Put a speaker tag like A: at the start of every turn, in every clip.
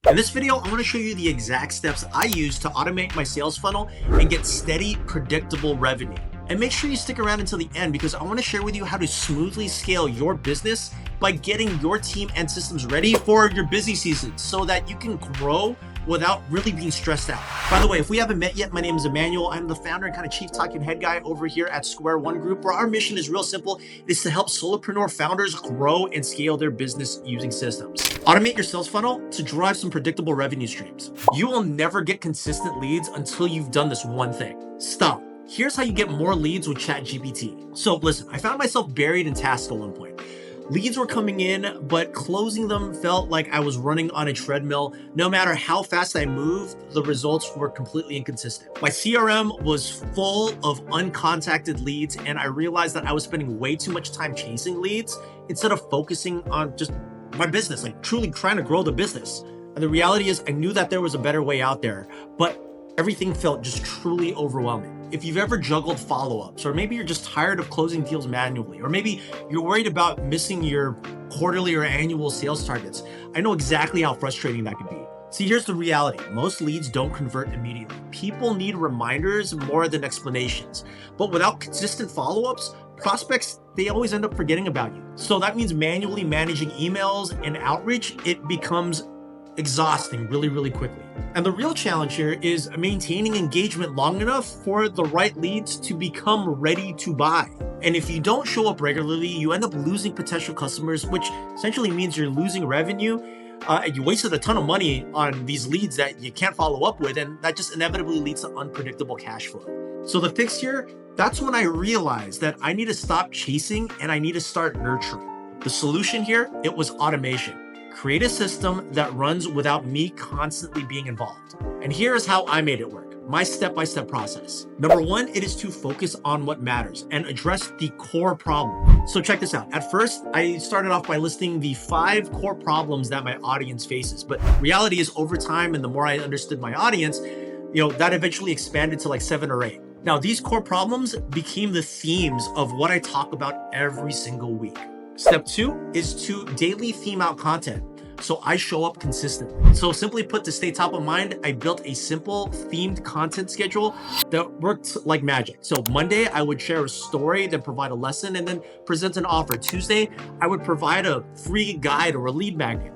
A: In this video, I want to show you the exact steps I use to automate my sales funnel and get steady, predictable revenue. And make sure you stick around until the end because I want to share with you how to smoothly scale your business by getting your team and systems ready for your busy season so that you can grow without really being stressed out. By the way, if we haven't met yet, my name is Emmanuel. I'm the founder and kind of chief talking head guy over here at Square One Group, where our mission is real simple. It is to help solopreneur founders grow and scale their business using systems. Automate your sales funnel to drive some predictable revenue streams. You will never get consistent leads until you've done this one thing. Stop. Here's how you get more leads with ChatGPT. So listen, I found myself buried in tasks at one point. Leads were coming in, but closing them felt like I was running on a treadmill. No matter how fast I moved, the results were completely inconsistent. My CRM was full of uncontacted leads, and I realized that I was spending way too much time chasing leads instead of focusing on just my business, like truly trying to grow the business. And the reality is I knew that there was a better way out there, but everything felt just truly overwhelming. If you've ever juggled follow-ups, or maybe you're just tired of closing deals manually, or maybe you're worried about missing your quarterly or annual sales targets, I know exactly how frustrating that can be. See, here's the reality. Most leads don't convert immediately. People need reminders more than explanations. But without consistent follow-ups, prospects, they always end up forgetting about you. So that means manually managing emails and outreach, it becomes exhausting really quickly. And the real challenge here is maintaining engagement long enough for the right leads to become ready to buy. And if you don't show up regularly, you end up losing potential customers, which essentially means you're losing revenue. And you wasted a ton of money on these leads that you can't follow up with, and that just inevitably leads to unpredictable cash flow. So the fix here, that's when I realized that I need to stop chasing and I need to start nurturing. The solution here, it was automation. Create a system that runs without me constantly being involved. And here's how I made it work. My step-by-step process. Number one, it is to focus on what matters and address the core problem. So check this out. At first, I started off by listing the 5 core problems that my audience faces. But reality is over time, and the more I understood my audience, that eventually expanded to like 7 or 8. Now, these core problems became the themes of what I talk about every single week. Step 2 is to daily theme out content, so I show up consistently. So simply put, to stay top of mind, I built a simple themed content schedule that worked like magic. So Monday, I would share a story, then provide a lesson, and then present an offer. Tuesday, I would provide a free guide or a lead magnet.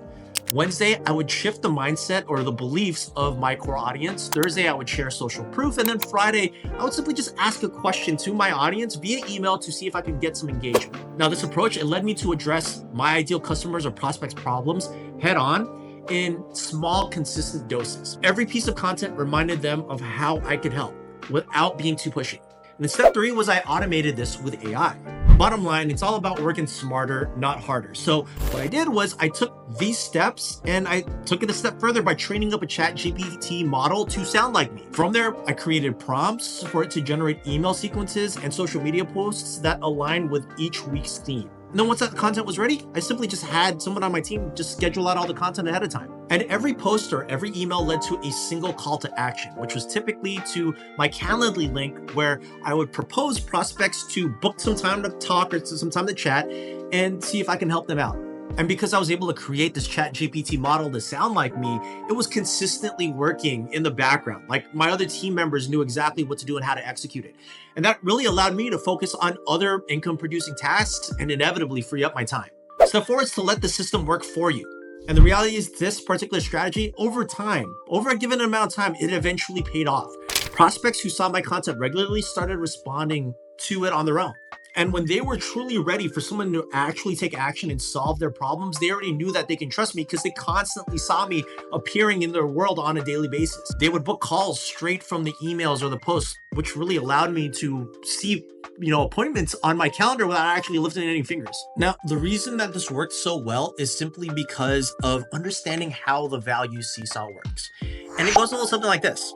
A: Wednesday, I would shift the mindset or the beliefs of my core audience. Thursday, I would share social proof. And then Friday, I would simply just ask a question to my audience via email to see if I could get some engagement. Now, this approach, it led me to address my ideal customers or prospects' problems head on in small, consistent doses. Every piece of content reminded them of how I could help without being too pushy. And then step 3 was I automated this with AI. Bottom line, it's all about working smarter, not harder. So what I did was I took these steps and I took it a step further by training up a ChatGPT model to sound like me. From there, I created prompts for it to generate email sequences and social media posts that align with each week's theme. And then once that content was ready, I simply just had someone on my team just schedule out all the content ahead of time. And every post or every email led to a single call to action, which was typically to my Calendly link where I would propose prospects to book some time to talk or some time to chat and see if I can help them out. And because I was able to create this ChatGPT model to sound like me, it was consistently working in the background. Like my other team members knew exactly what to do and how to execute it. And that really allowed me to focus on other income producing tasks and inevitably free up my time. Step 4 is to let the system work for you. And the reality is this particular strategy over time, over a given amount of time, it eventually paid off. Prospects who saw my content regularly started responding to it on their own. And when they were truly ready for someone to actually take action and solve their problems, they already knew that they can trust me because they constantly saw me appearing in their world on a daily basis. They would book calls straight from the emails or the posts, which really allowed me to see appointments on my calendar without actually lifting any fingers. Now, the reason that this worked so well is simply because of understanding how the value seesaw works. And it goes a little something like this.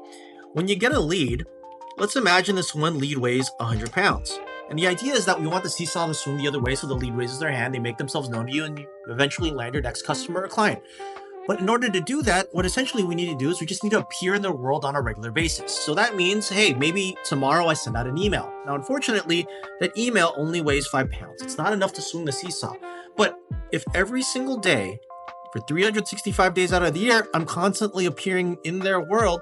A: When you get a lead, let's imagine this one lead weighs 100 pounds. And the idea is that we want the seesaw to swing the other way so the lead raises their hand, they make themselves known to you, and you eventually land your next customer or client. But in order to do that, what essentially we need to do is we just need to appear in their world on a regular basis. So that means, hey, maybe tomorrow I send out an email. Now, unfortunately, that email only weighs 5 pounds. It's not enough to swing the seesaw. But if every single day, for 365 days out of the year, I'm constantly appearing in their world,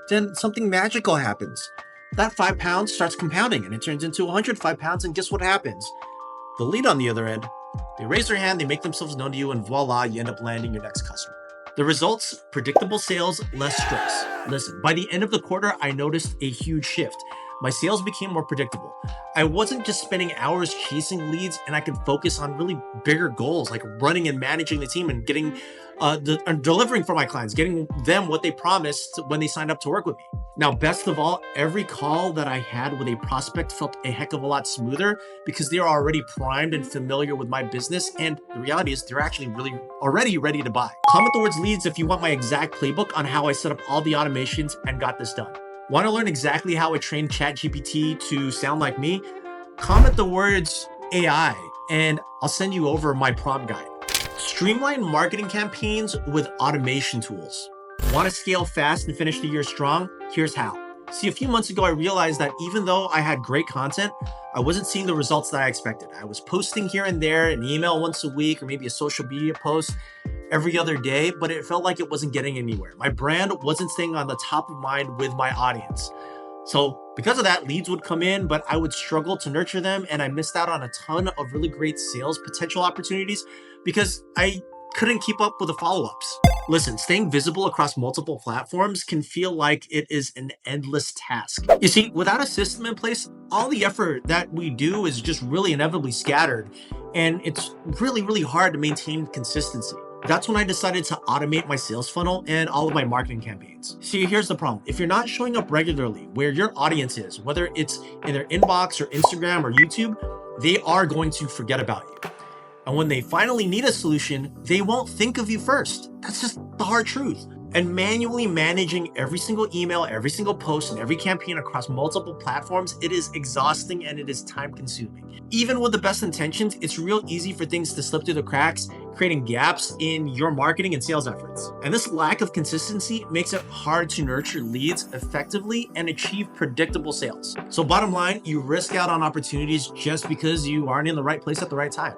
A: then something magical happens. That 5 pounds starts compounding and it turns into 105 pounds, and guess what happens? The lead on the other end, they raise their hand, they make themselves known to you, and voila, you end up landing your next customer. The results, predictable sales, less stress. Listen, by the end of the quarter, I noticed a huge shift. My sales became more predictable. I wasn't just spending hours chasing leads, and I could focus on really bigger goals like running and managing the team and getting delivering for my clients, getting them what they promised when they signed up to work with me. Now, best of all, every call that I had with a prospect felt a heck of a lot smoother because they are already primed and familiar with my business. And the reality is they're actually really already ready to buy. Comment the words leads if you want my exact playbook on how I set up all the automations and got this done. Want to learn exactly how I trained ChatGPT to sound like me? Comment the words AI and I'll send you over my prompt guide. Streamline marketing campaigns with automation tools. Want to scale fast and finish the year strong? Here's how. See, a few months ago, I realized that even though I had great content, I wasn't seeing the results that I expected. I was posting here and there, an email once a week, or maybe a social media post every other day, but it felt like it wasn't getting anywhere. My brand wasn't staying on the top of mind with my audience. So because of that, leads would come in, but I would struggle to nurture them, and I missed out on a ton of really great sales potential opportunities because I couldn't keep up with the follow-ups. Listen, staying visible across multiple platforms can feel like it is an endless task. You see, without a system in place, all the effort that we do is just really inevitably scattered, and it's really, really hard to maintain consistency. That's when I decided to automate my sales funnel and all of my marketing campaigns. See, here's the problem. If you're not showing up regularly where your audience is, whether it's in their inbox or Instagram or YouTube, they are going to forget about you. And when they finally need a solution, they won't think of you first. That's just the hard truth. And manually managing every single email, every single post, and every campaign across multiple platforms, it is exhausting and it is time consuming. Even with the best intentions, it's real easy for things to slip through the cracks, creating gaps in your marketing and sales efforts. And this lack of consistency makes it hard to nurture leads effectively and achieve predictable sales. So bottom line, you risk out on opportunities just because you aren't in the right place at the right time.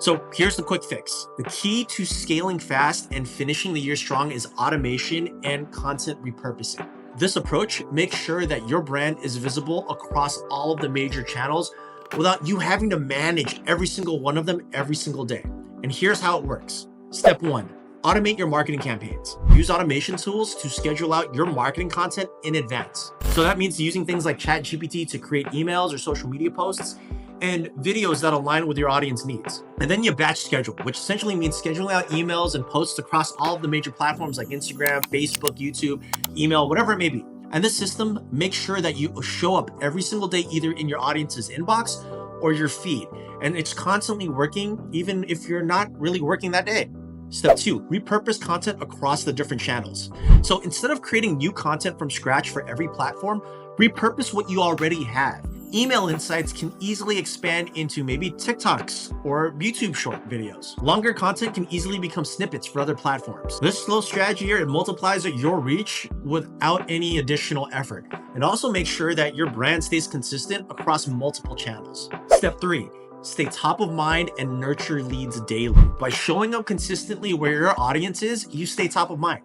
A: So here's the quick fix. The key to scaling fast and finishing the year strong is automation and content repurposing. This approach makes sure that your brand is visible across all of the major channels without you having to manage every single one of them every single day. And here's how it works. Step 1, automate your marketing campaigns. Use automation tools to schedule out your marketing content in advance. So that means using things like ChatGPT to create emails or social media posts and videos that align with your audience needs. And then you batch schedule, which essentially means scheduling out emails and posts across all of the major platforms like Instagram, Facebook, YouTube, email, whatever it may be. And this system makes sure that you show up every single day, either in your audience's inbox or your feed. And it's constantly working, even if you're not really working that day. Step 2, repurpose content across the different channels. So instead of creating new content from scratch for every platform, repurpose what you already have. Email insights can easily expand into maybe TikToks or YouTube short videos. Longer content can easily become snippets for other platforms. This slow strategy here, it multiplies your reach without any additional effort. And also make sure that your brand stays consistent across multiple channels. Step 3, stay top of mind and nurture leads daily. By showing up consistently where your audience is, you stay top of mind.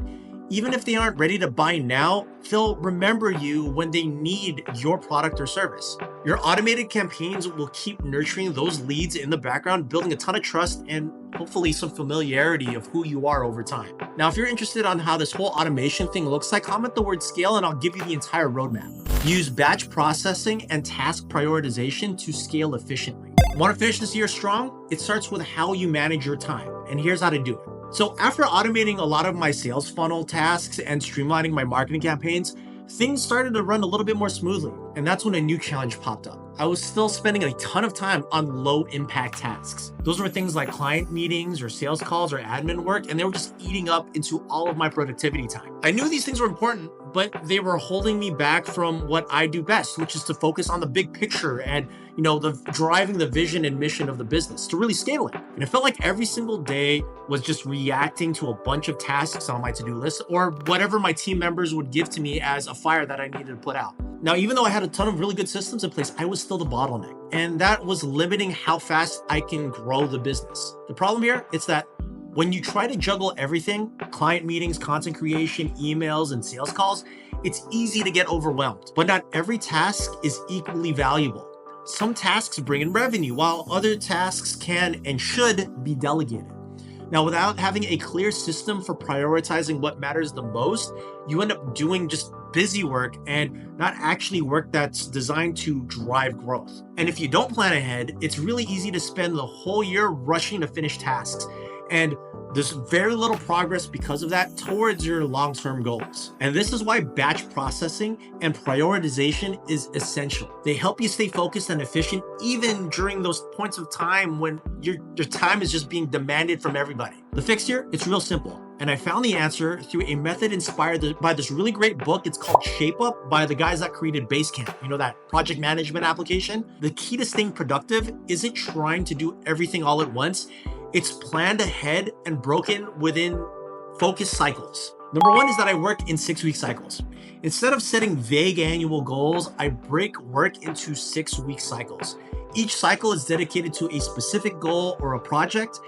A: Even if they aren't ready to buy now, they'll remember you when they need your product or service. Your automated campaigns will keep nurturing those leads in the background, building a ton of trust and hopefully some familiarity of who you are over time. Now, if you're interested on how this whole automation thing looks like, comment the word scale and I'll give you the entire roadmap. Use batch processing and task prioritization to scale efficiently. Want to finish this year strong? It starts with how you manage your time, and here's how to do it. So after automating a lot of my sales funnel tasks and streamlining my marketing campaigns, things started to run a little bit more smoothly. And that's when a new challenge popped up. I was still spending a ton of time on low impact tasks. Those were things like client meetings or sales calls or admin work, and they were just eating up into all of my productivity time. I knew these things were important, but they were holding me back from what I do best, which is to focus on the big picture and, driving the vision and mission of the business to really scale it. And it felt like every single day was just reacting to a bunch of tasks on my to-do list or whatever my team members would give to me as a fire that I needed to put out. Now, even though I had a ton of really good systems in place, I was still the bottleneck, and that was limiting how fast I can grow the business. The problem here is that When you try to juggle everything, client meetings, content creation, emails, and sales calls, it's easy to get overwhelmed. But not every task is equally valuable. Some tasks bring in revenue, while other tasks can and should be delegated. Now, without having a clear system for prioritizing what matters the most, you end up doing just busy work and not actually work that's designed to drive growth. And if you don't plan ahead, it's really easy to spend the whole year rushing to finish tasks. And there's very little progress because of that towards your long-term goals. And this is why batch processing and prioritization is essential. They help you stay focused and efficient even during those points of time when your time is just being demanded from everybody. The fix here, it's real simple. And I found the answer through a method inspired by this really great book. It's called Shape Up by the guys that created Basecamp. You know, that project management application? The key to staying productive isn't trying to do everything all at once. It's planned ahead and broken within focused cycles. Number one is that I work in 6-week cycles. Instead of setting vague annual goals, I break work into 6-week cycles. Each cycle is dedicated to a specific goal or a project.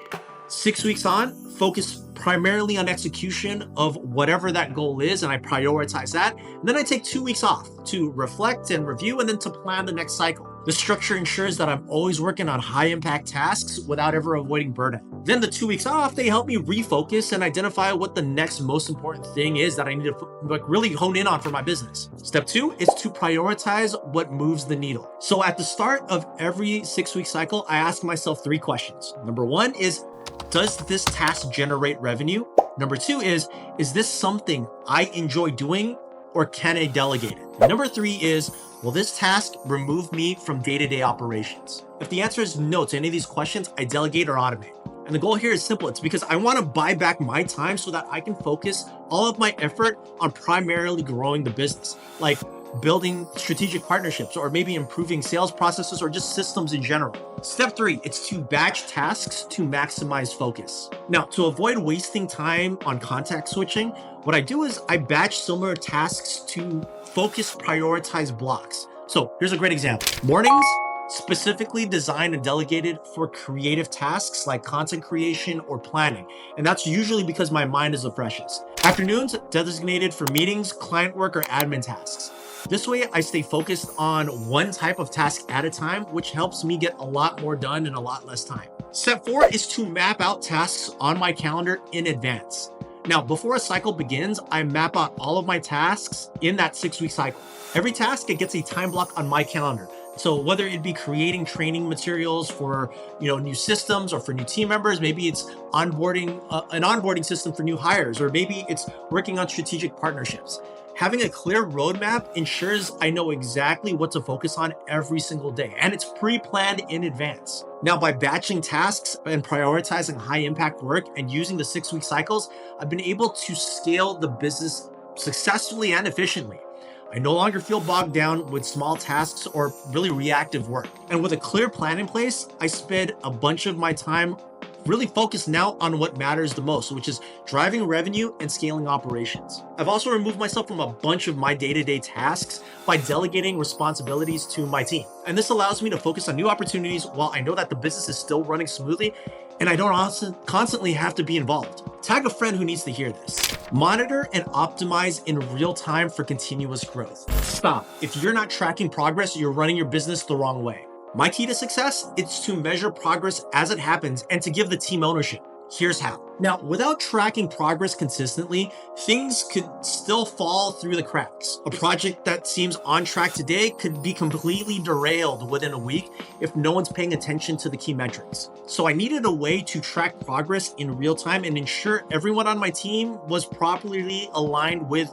A: 6 weeks on, focus primarily on execution of whatever that goal is, and I prioritize that. And then I take 2 weeks off to reflect and review, and then to plan the next cycle. The structure ensures that I'm always working on high impact tasks without ever avoiding burnout. Then the 2 weeks off, they help me refocus and identify what the next most important thing is that I need to really hone in on for my business. Step 2 is to prioritize what moves the needle. So at the start of every 6-week cycle, I ask myself 3 questions. Number 1 is, does this task generate revenue? Number 2 is this something I enjoy doing, or can I delegate it? Number 3 is, will this task remove me from day-to-day operations? If the answer is no to any of these questions, I delegate or automate. And the goal here is simple. It's because I want to buy back my time so that I can focus all of my effort on primarily growing the business, like building strategic partnerships, or maybe improving sales processes, or just systems in general. Step 3, it's to batch tasks to maximize focus. Now, to avoid wasting time on context switching, what I do is I batch similar tasks to focus prioritized blocks. So here's a great example. Mornings, specifically designed and delegated for creative tasks like content creation or planning. And that's usually because my mind is the freshest. Afternoons, designated for meetings, client work, or admin tasks. This way, I stay focused on one type of task at a time, which helps me get a lot more done in a lot less time. Step 4 is to map out tasks on my calendar in advance. Now, before a cycle begins, I map out all of my tasks in that 6-week cycle. Every task, it gets a time block on my calendar. So whether it be creating training materials for new systems or for new team members, maybe it's onboarding an onboarding system for new hires, or maybe it's working on strategic partnerships. Having a clear roadmap ensures I know exactly what to focus on every single day, and it's pre-planned in advance. Now, by batching tasks and prioritizing high impact work and using the 6-week cycles, I've been able to scale the business successfully and efficiently. I no longer feel bogged down with small tasks or really reactive work. And with a clear plan in place, I spend a bunch of my time really focused now on what matters the most, which is driving revenue and scaling operations. I've also removed myself from a bunch of my day-to-day tasks by delegating responsibilities to my team. And this allows me to focus on new opportunities while I know that the business is still running smoothly and I don't constantly have to be involved. Tag a friend who needs to hear this. Monitor and optimize in real time for continuous growth. Stop. If you're not tracking progress, you're running your business the wrong way. My key to success is to measure progress as it happens and to give the team ownership. Here's how. Now, without tracking progress consistently, things could still fall through the cracks. A project that seems on track today could be completely derailed within a week if no one's paying attention to the key metrics. So I needed a way to track progress in real time and ensure everyone on my team was properly aligned with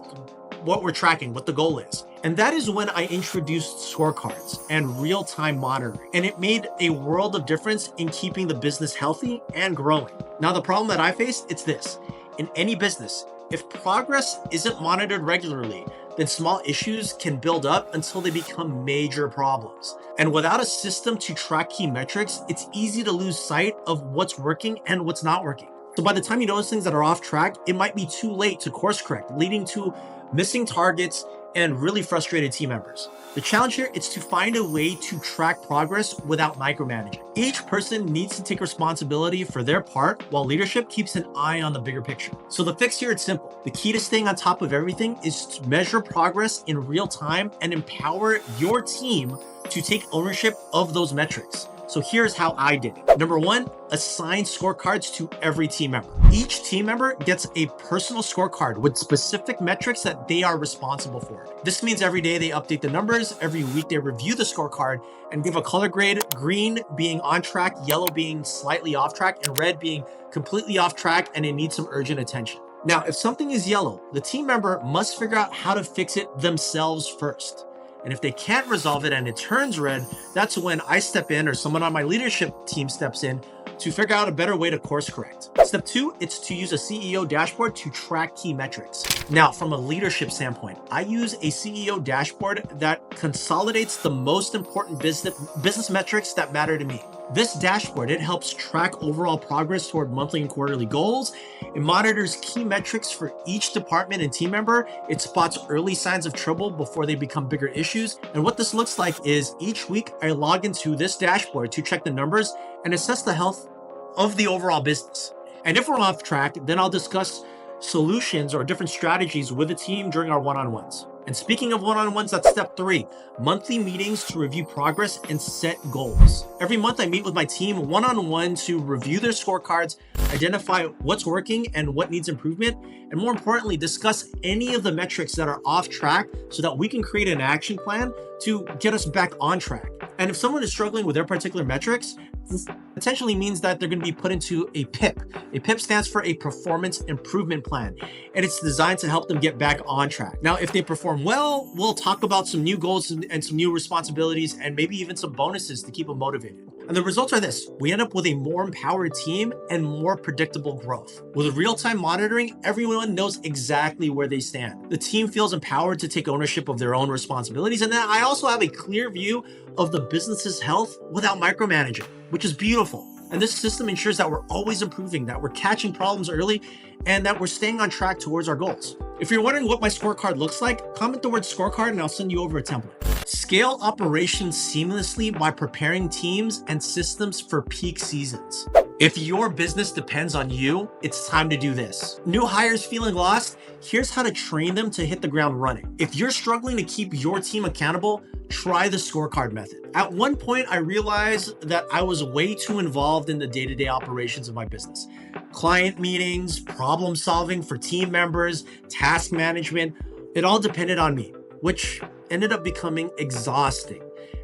A: what we're tracking, what the goal is. And that is when I introduced scorecards and real-time monitoring. And it made a world of difference in keeping the business healthy and growing. Now, the problem that I face, it's this. In any business, if progress isn't monitored regularly, then small issues can build up until they become major problems. And without a system to track key metrics, it's easy to lose sight of what's working and what's not working. So by the time you notice things that are off track, it might be too late to course correct, leading to missing targets and really frustrated team members. The challenge here is to find a way to track progress without micromanaging. Each person needs to take responsibility for their part while leadership keeps an eye on the bigger picture. So the fix here is simple. The key to staying on top of everything is to measure progress in real time and empower your team to take ownership of those metrics. So here's how I did it. Number one, assign scorecards to every team member. Each team member gets a personal scorecard with specific metrics that they are responsible for. This means every day they update the numbers, every week they review the scorecard and give a color grade, green being on track, yellow being slightly off track, and red being completely off track and it needs some urgent attention. Now, if something is yellow, the team member must figure out how to fix it themselves first. And if they can't resolve it and it turns red, that's when I step in or someone on my leadership team steps in to figure out a better way to course correct. Step two, it's to use a CEO dashboard to track key metrics. Now, from a leadership standpoint, I use a CEO dashboard that consolidates the most important business metrics that matter to me. This dashboard, it helps track overall progress toward monthly and quarterly goals. It monitors key metrics for each department and team member. It spots early signs of trouble before they become bigger issues. And what this looks like is each week I log into this dashboard to check the numbers and assess the health of the overall business. And if we're off track, then I'll discuss solutions or different strategies with the team during our one-on-ones. And speaking of one-on-ones, that's step three, monthly meetings to review progress and set goals. Every month I meet with my team one-on-one to review their scorecards, identify what's working and what needs improvement, and more importantly, discuss any of the metrics that are off track so that we can create an action plan to get us back on track. And if someone is struggling with their particular metrics, this essentially means that they're going to be put into a PIP. A PIP stands for a performance improvement plan, and it's designed to help them get back on track. Now, if they perform well, we'll talk about some new goals and some new responsibilities and maybe even some bonuses to keep them motivated. And the results are this. We end up with a more empowered team and more predictable growth. With real-time monitoring, everyone knows exactly where they stand. The team feels empowered to take ownership of their own responsibilities. And then I also have a clear view of the business's health without micromanaging, which is beautiful. And this system ensures that we're always improving, that we're catching problems early, and that we're staying on track towards our goals. If you're wondering what my scorecard looks like, comment the word scorecard and I'll send you over a template. Scale operations seamlessly by preparing teams and systems for peak seasons. If your business depends on you, it's time to do this. New hires feeling lost? Here's how to train them to hit the ground running. If you're struggling to keep your team accountable, try the scorecard method. At one point, I realized that I was way too involved in the day-to-day operations of my business. Client meetings, problem solving for team members, task management, it all depended on me, which ended up becoming exhausting,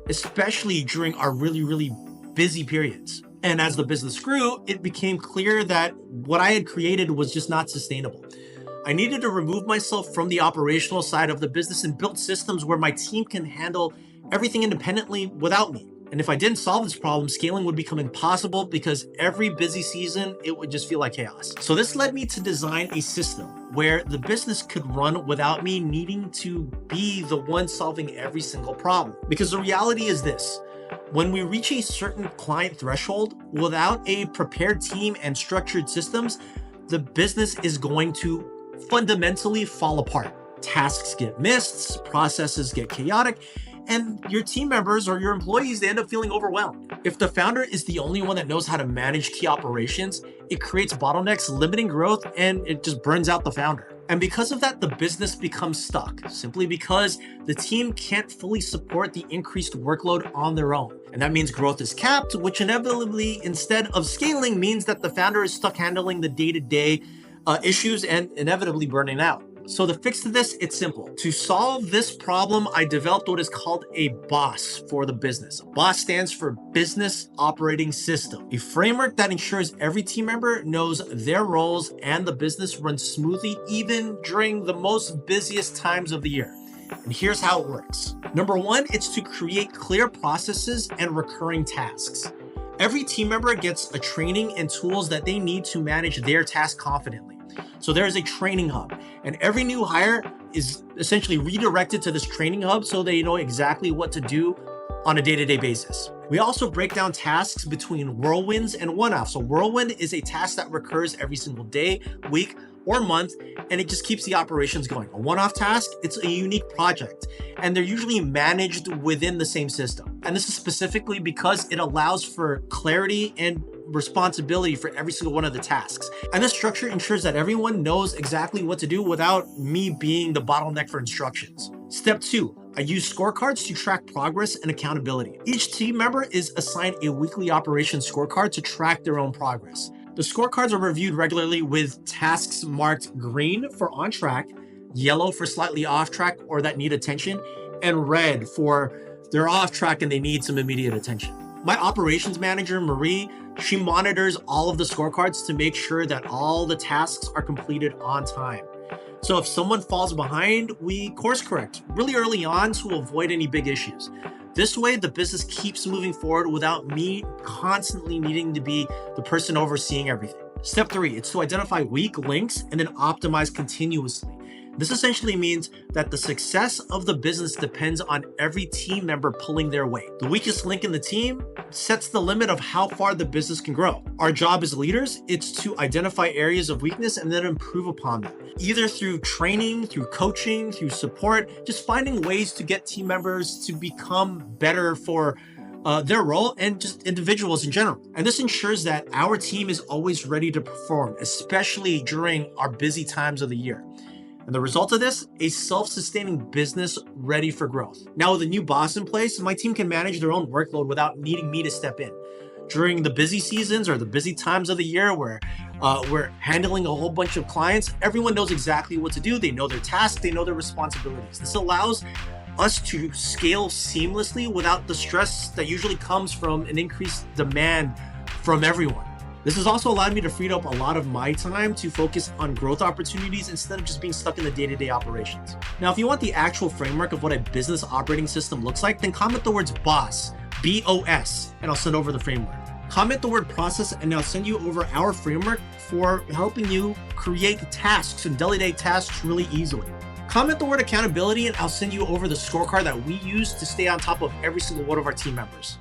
A: especially during our really busy periods. And as the business grew, it became clear that what I had created was just not sustainable. I needed to remove myself from the operational side of the business and build systems where my team can handle everything independently without me. And if I didn't solve this problem, scaling would become impossible because every busy season, it would just feel like chaos. So this led me to design a system where the business could run without me needing to be the one solving every single problem. Because the reality is this, when we reach a certain client threshold, without a prepared team and structured systems, the business is going to fundamentally fall apart. Tasks get missed, processes get chaotic, and your team members or your employees, they end up feeling overwhelmed. If the founder is the only one that knows how to manage key operations, it creates bottlenecks, limiting growth, and it just burns out the founder. And because of that, the business becomes stuck, simply because the team can't fully support the increased workload on their own. And that means growth is capped, which inevitably, instead of scaling, means that the founder is stuck handling the day-to-day issues and inevitably burning out. So the fix to this, it's simple. To solve this problem, I developed what is called a BOSS for the business. BOSS stands for Business Operating System, a framework that ensures every team member knows their roles and the business runs smoothly even during the most busiest times of the year. And here's how it works. Number one, it's to create clear processes and recurring tasks. Every team member gets a training and tools that they need to manage their task confidently. So there's a training hub, and every new hire is essentially redirected to this training hub so they know exactly what to do on a day-to-day basis. We also break down tasks between whirlwinds and one-offs. So whirlwind is a task that recurs every single day, week, or month, and it just keeps the operations going. A one-off task, it's a unique project, and they're usually managed within the same system. And this is specifically because it allows for clarity and responsibility for every single one of the tasks. And this structure ensures that everyone knows exactly what to do without me being the bottleneck for instructions. Step 2, I use scorecards to track progress and accountability. Each team member is assigned a weekly operations scorecard to track their own progress. The scorecards are reviewed regularly with tasks marked green for on track, yellow for slightly off track or that need attention, and red for they're off track and they need some immediate attention. My operations manager, Marie, she monitors all of the scorecards to make sure that all the tasks are completed on time. So if someone falls behind, we course correct really early on to avoid any big issues. This way, the business keeps moving forward without me constantly needing to be the person overseeing everything. Step 3, it's to identify weak links and then optimize continuously. This essentially means that the success of the business depends on every team member pulling their weight. The weakest link in the team sets the limit of how far the business can grow. Our job as leaders, it's to identify areas of weakness and then improve upon them, either through training, through coaching, through support, just finding ways to get team members to become better for their role and just individuals in general. And this ensures that our team is always ready to perform, especially during our busy times of the year. And the result of this, a self-sustaining business ready for growth. Now with a new boss in place, my team can manage their own workload without needing me to step in. During the busy seasons or the busy times of the year where we're handling a whole bunch of clients, everyone knows exactly what to do. They know their tasks, they know their responsibilities. This allows us to scale seamlessly without the stress that usually comes from an increased demand from everyone. This has also allowed me to free up a lot of my time to focus on growth opportunities instead of just being stuck in the day-to-day operations. Now, if you want the actual framework of what a business operating system looks like, then comment the words BOSS, B-O-S, and I'll send over the framework. Comment the word process and I'll send you over our framework for helping you create tasks and delegate tasks really easily. Comment the word accountability and I'll send you over the scorecard that we use to stay on top of every single one of our team members.